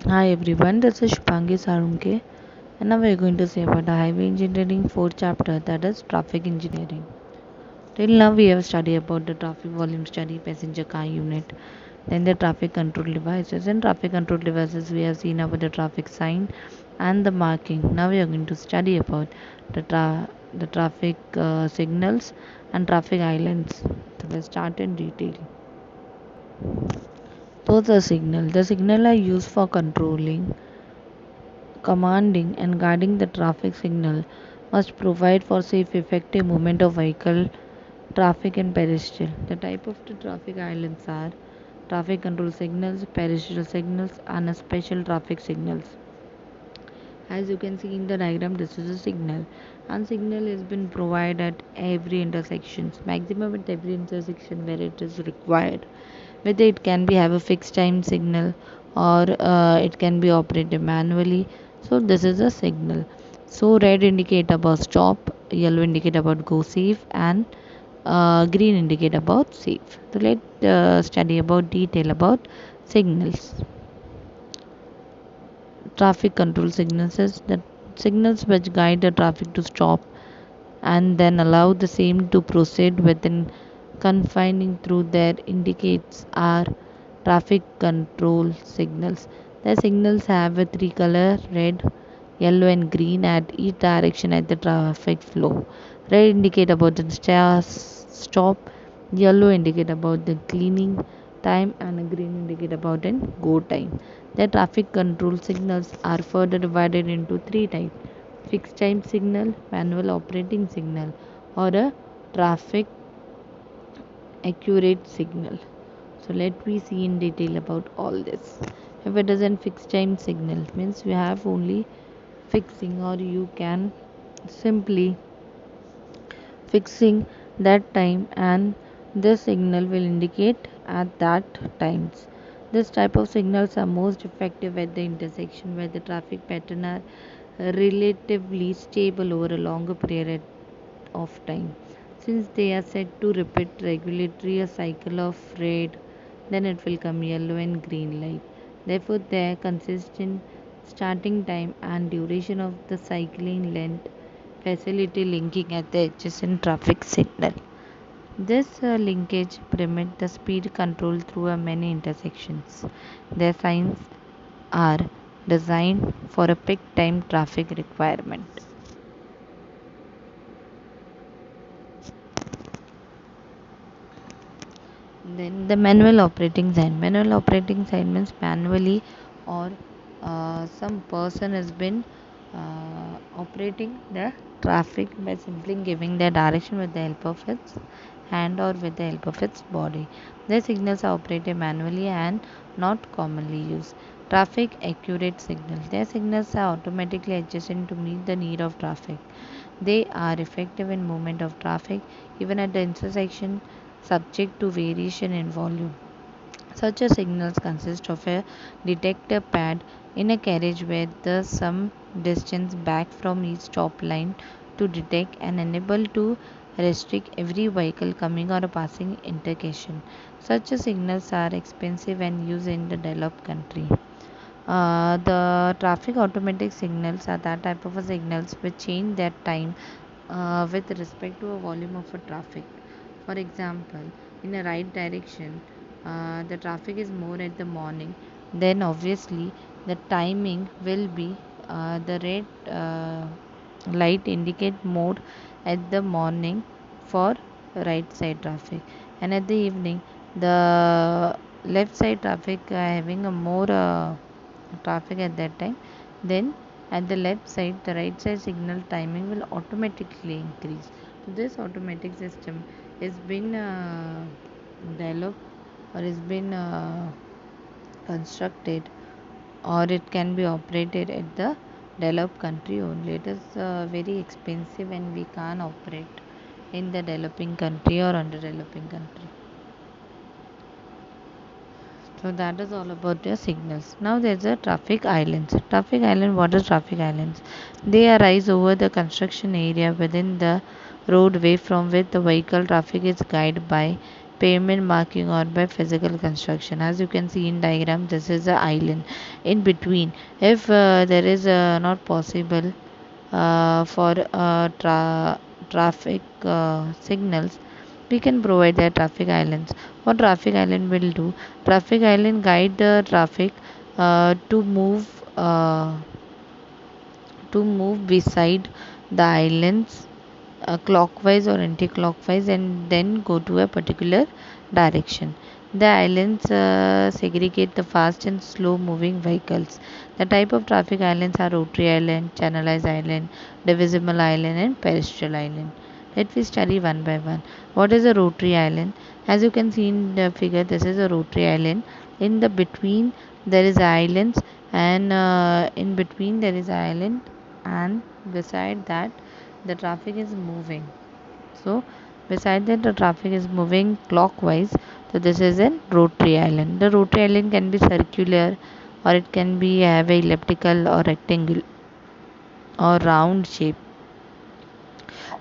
Hi everyone, this is Shubhangi Sarunke, and now we're going to say about the highway engineering fourth chapter, that is traffic engineering. Till now we have studied about the traffic volume study, passenger car unit, then the traffic control devices. In traffic control devices we have seen about the traffic sign and the marking. Now we are going to study about the traffic signals and traffic islands. So let's start in detail. So the signal are used for controlling, commanding and guarding the traffic signal must provide for safe effective movement of vehicle, traffic and pedestrian. The type of the traffic islands are traffic control signals, pedestrian signals and special traffic signals. As you can see in the diagram, this is a signal, and signal has been provided at every intersection, maximum at every intersection where it is required. Whether it can be have a fixed time signal or it can be operated manually. So this is a signal. So red indicate about stop, yellow indicate about go safe, and green indicate about safe. So let's study about detail about signals. Traffic control signals is the signals which guide the traffic to stop and then allow the same to proceed within confining through their indicates are traffic control signals. The signals have a three color red, yellow and green at each direction at the traffic flow. Red indicate about the stop, yellow indicate about the cleaning time and green indicate about an go time. The traffic control signals are further divided into three types: fixed time signal, manual operating signal, or a traffic accurate signal. So let me see in detail about all this. If it is a fixed time signal, means you have only fixing, or you can simply fixing that time, and the signal will indicate at that times. This type of signals are most effective at the intersection where the traffic pattern are relatively stable over a longer period of time. Since they are said to repeat regularly a cycle of red, then it will come yellow and green light. Therefore, their consistent starting time and duration of the cycling length facility linking at the adjacent traffic signal. This linkage permits the speed control through many intersections. Their signs are designed for a peak time traffic requirement. Then the manual operating sign. Manual operating sign means manually, or some person has been operating the traffic by simply giving the direction with the help of its hand or with the help of its body. The signals are operated manually and not commonly used. Traffic accurate signals. Their signals are automatically adjusted to meet the need of traffic. They are effective in movement of traffic even at the intersection, subject to variation in volume. Such a signals consist of a detector pad in a carriage where the some distance back from each stop line to detect and enable to restrict every vehicle coming or passing intersection. Such a signals are expensive and used in the developed country. The traffic automatic signals are that type of a signals which change their time with respect to a volume of a traffic. For example, in a right direction, the traffic is more at the morning, then obviously the timing will be the red light indicate more at the morning for right side traffic, and at the evening the left side traffic having a more traffic at that time, then at the left side the right side signal timing will automatically increase. So this automatic system is been developed or is been constructed, or it can be operated at the developed country only. It is very expensive and we can't operate in the developing country or underdeveloping country. So that is all about their signals. Now there's a traffic islands. Traffic island, what is traffic islands? They arise over the construction area within the roadway from which the vehicle traffic is guided by pavement marking or by physical construction. As you can see in diagram, this is a island. in between. If there is not possible for traffic signals, we can provide the traffic islands. What traffic island will do? Traffic island guide the traffic to move beside the islands clockwise or anti-clockwise, and then go to a particular direction. The islands segregate the fast and slow moving vehicles. The type of traffic islands are rotary island, channelized island, divisible island, and pedestrian island. Let me study one by one. What is a rotary island? As you can see in the figure, this is a rotary island. In the between there is islands, and in between there is island, and beside that the traffic is moving. So beside that the traffic is moving clockwise. So this is a rotary island. The rotary island can be circular, or it can be have a elliptical or rectangle or round shape.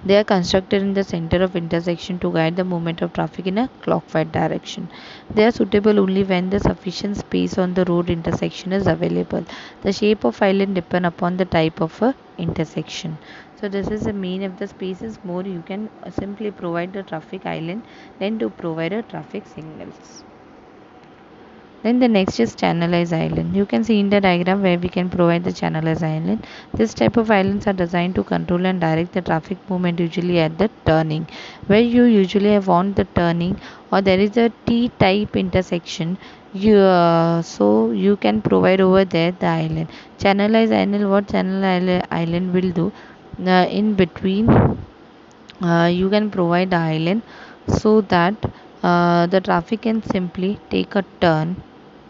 They are constructed in the center of intersection to guide the movement of traffic in a clockwise direction. They are suitable only when the sufficient space on the road intersection is available. The shape of island depend upon the type of a intersection. So this is the mean. If the space is more, you can simply provide the traffic island than to provide a traffic signals. Then the next is channelized island. You can see in the diagram where we can provide the channelized island. This type of islands are designed to control and direct the traffic movement, usually at the turning. Where you usually want the turning, or there is a T-type intersection, so you can provide over there the island. Channelized island, what island will do? In between, you can provide the island so that the traffic can simply take a turn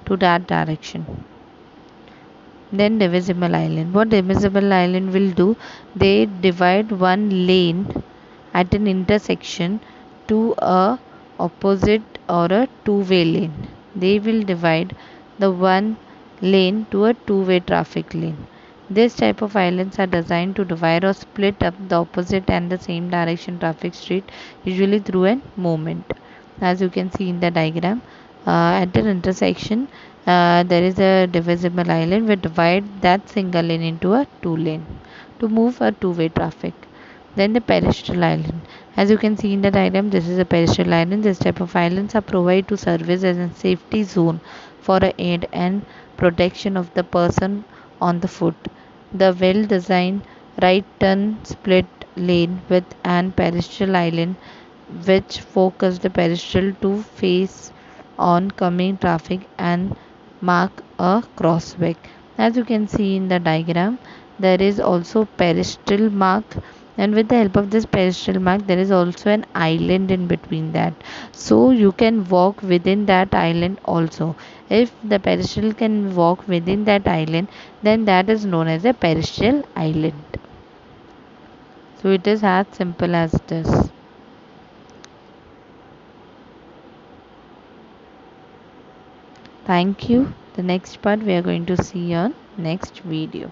to that direction. Then divisible island. What divisible island will do? They divide one lane at an intersection to a opposite or a two-way lane. They will divide the one lane to a two-way traffic lane. This type of islands are designed to divide or split up the opposite and the same direction traffic street, usually through a movement. As you can see in the diagram, at an intersection, there is a divisible island. We divide that single lane into a two lane to move a two-way traffic. Then the pedestrian island. As you can see in the diagram, this is a pedestrian island. This type of islands are provided to service as a safety zone for aid and protection of the person on the foot. The well-designed right turn split lane with an pedestrian island which focus the pedestrian to face oncoming traffic and mark a crosswalk. As you can see in the diagram, there is also pedestrian mark, and with the help of this pedestrian mark there is also an island in between that, so you can walk within that island also. If the pedestrian can walk within that island, then that is known as a pedestrian island. So it is as simple as this. Thank you. The next part we are going to see on next video.